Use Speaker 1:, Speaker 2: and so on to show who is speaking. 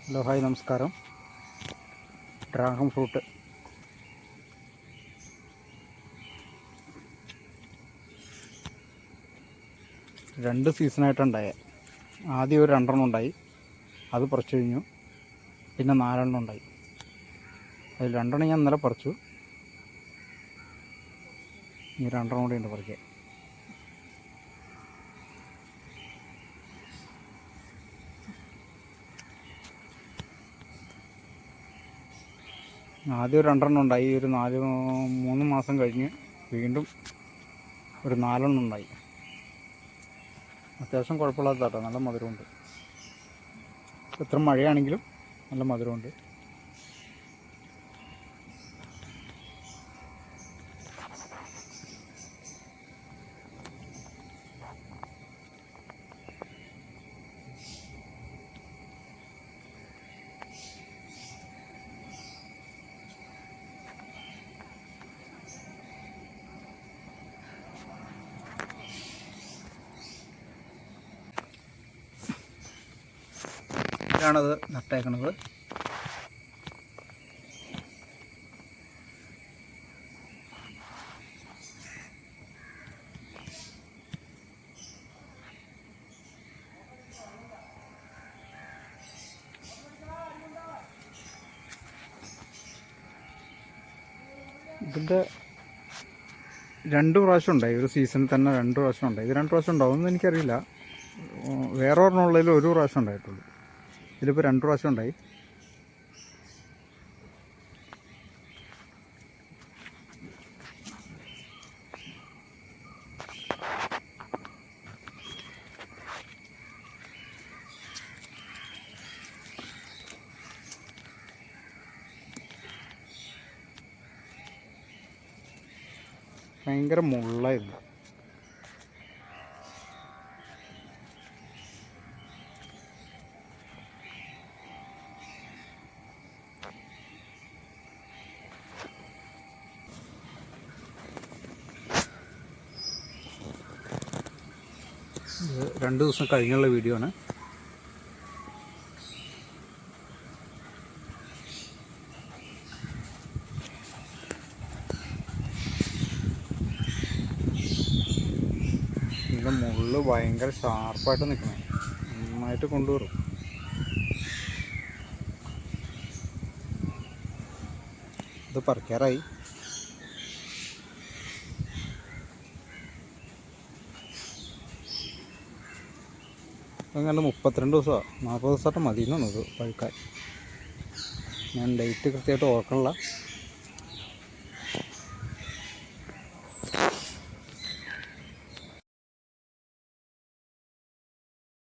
Speaker 1: Hello hi നമസ്കാരം. Dragon fruit രണ്ട് സീസണായിട്ടുണ്ടായേ. ആദ്യം ഒരു 2 ഉണ്ടായി, അത് പറിച്ചു കഴിഞ്ഞു. പിന്നെ 4 ഉണ്ടായി. അതിൽ 2 ഞാൻ ഇന്നലെ പറിച്ചു. ഇനി 2 കൂടി ഉണ്ട് പറിക്കാൻ. ആദ്യം ഒരു 2 ഉണ്ടായി. ഒരു 3 മാസം കഴിഞ്ഞ് വീണ്ടും ഒരു 4 ഉണ്ടായി. അത്യാവശ്യം കുഴപ്പമില്ലാത്ത കേട്ടോ, നല്ല മധുരമുണ്ട്. എത്ര മഴയാണെങ്കിലും നല്ല മധുരമുണ്ട്. ഇതാണത് നട്ടേക്കണത്. ഇതിൻ്റെ 2 പ്രാവശ്യം ഉണ്ടായി. ഒരു സീസണിൽ തന്നെ 2 പ്രാവശ്യം ഉണ്ടായി. ഇത് 2 പ്രാവശ്യം ഉണ്ടാവുമെന്ന് എനിക്കറിയില്ല. വേറെ ഒരെണ്ണമുള്ളതിൽ ഒരു പ്രാവശ്യം ഉണ്ടായിട്ടുള്ളൂ. ഇതിലിപ്പോൾ 2 പ്രാവശ്യം ഉണ്ടായി. ഭയങ്കര മുള്ളായിരുന്നു. ഇത് 2 ദിവസം കഴിഞ്ഞുള്ള വീഡിയോ ആണ്. ഇതിൻ്റെ മുള്ള് ഭയങ്കര ഷാർപ്പായിട്ട് നിൽക്കണം, നന്നായിട്ട് കൊണ്ടുവരും. ഇത് പറിക്കാറായി. അങ്ങനെ 32 ദിവസമോ 40 ദിവസമായിട്ട് മതി എന്നാണ് ഇത് പഴുക്കാൻ. ഞാൻ ഡേറ്റ് കൃത്യമായിട്ട് ഓർക്കണില്ല.